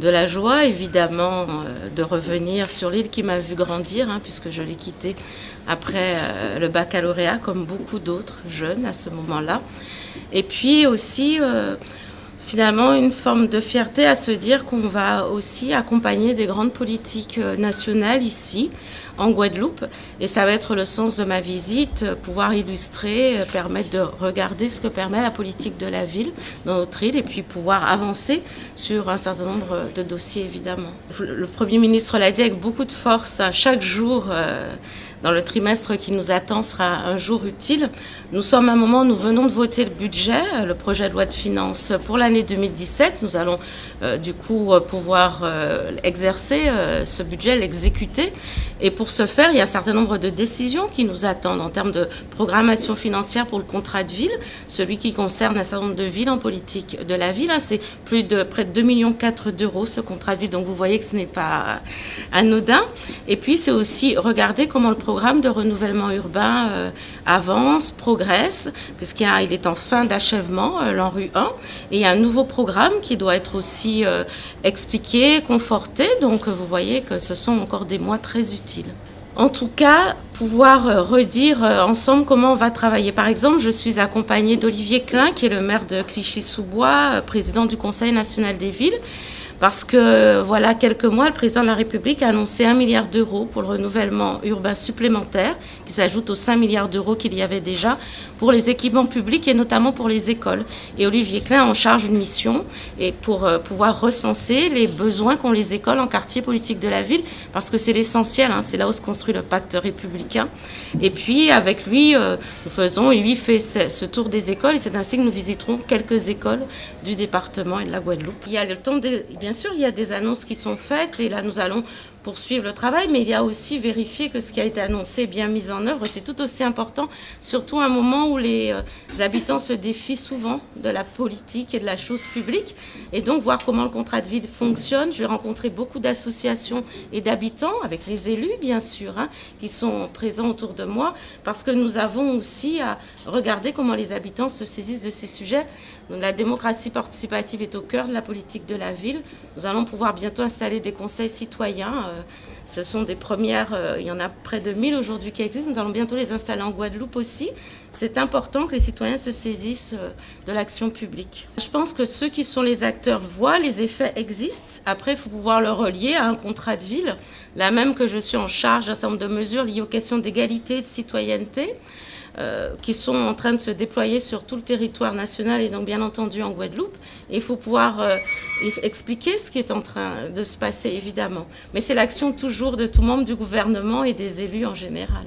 de la joie, évidemment, de revenir sur l'île qui m'a vu grandir, puisque je l'ai quittée après le baccalauréat, comme beaucoup d'autres jeunes à ce moment-là. Et puis aussi, finalement, une forme de fierté à se dire qu'on va aussi accompagner des grandes politiques nationales ici, en Guadeloupe. Et ça va être le sens de ma visite, pouvoir illustrer, permettre de regarder ce que permet la politique de la ville dans notre île et puis pouvoir avancer sur un certain nombre de dossiers, évidemment. Le Premier ministre l'a dit avec beaucoup de force, chaque jour dans le trimestre qui nous attend sera un jour utile. Nous sommes à un moment où nous venons de voter le budget, le projet de loi de finances pour l'année 2017. Nous allons du coup pouvoir exercer ce budget, l'exécuter. Et pour ce faire, il y a un certain nombre de décisions qui nous attendent en termes de programmation financière pour le contrat de ville, celui qui concerne un certain nombre de villes en politique de la ville. C'est près de 2,4 millions d'euros ce contrat de ville, donc vous voyez que ce n'est pas anodin. Et puis c'est aussi regarder comment le programme de renouvellement urbain avance, progresse, puisqu'il est en fin d'achèvement, l'ANRU 1, et il y a un nouveau programme qui doit être aussi expliqué, conforté, donc vous voyez que ce sont encore des mois très utiles. En tout cas, pouvoir redire ensemble comment on va travailler. Par exemple, je suis accompagnée d'Olivier Klein, qui est le maire de Clichy-sous-Bois, président du Conseil national des villes, parce que, voilà, quelques mois, le président de la République a annoncé 1 milliard d'euros pour le renouvellement urbain supplémentaire, qui s'ajoute aux 5 milliards d'euros qu'il y avait déjà, pour les équipements publics et notamment pour les écoles. Et Olivier Klein en charge une mission et pour pouvoir recenser les besoins qu'ont les écoles en quartier politique de la ville, parce que c'est l'essentiel, c'est là où se construit le pacte républicain. Et puis, avec lui, lui fait ce tour des écoles, et c'est ainsi que nous visiterons quelques écoles du département et de la Guadeloupe. Il y a le temps bien sûr, il y a des annonces qui sont faites, et là, nous allons poursuivre le travail, mais il y a aussi vérifier que ce qui a été annoncé est bien mis en œuvre. C'est tout aussi important, surtout à un moment où les habitants se défient souvent de la politique et de la chose publique, et donc voir comment le contrat de ville fonctionne. Je vais rencontrer beaucoup d'associations et d'habitants, avec les élus bien sûr, qui sont présents autour de moi, parce que nous avons aussi à regarder comment les habitants se saisissent de ces sujets. Donc, la démocratie participative est au cœur de la politique de la ville. Nous allons pouvoir bientôt installer des conseils citoyens. Ce sont des premières, il y en a près de 1000 aujourd'hui qui existent. Nous allons bientôt les installer en Guadeloupe aussi. C'est important que les citoyens se saisissent de l'action publique. Je pense que ceux qui sont les acteurs voient, les effets existent. Après, il faut pouvoir le relier à un contrat de ville. Là même que je suis en charge d'un certain nombre de mesures liées aux questions d'égalité et de citoyenneté, qui sont en train de se déployer sur tout le territoire national et donc bien entendu en Guadeloupe. Et il faut pouvoir expliquer ce qui est en train de se passer, évidemment. Mais c'est l'action toujours de tout membre du gouvernement et des élus en général.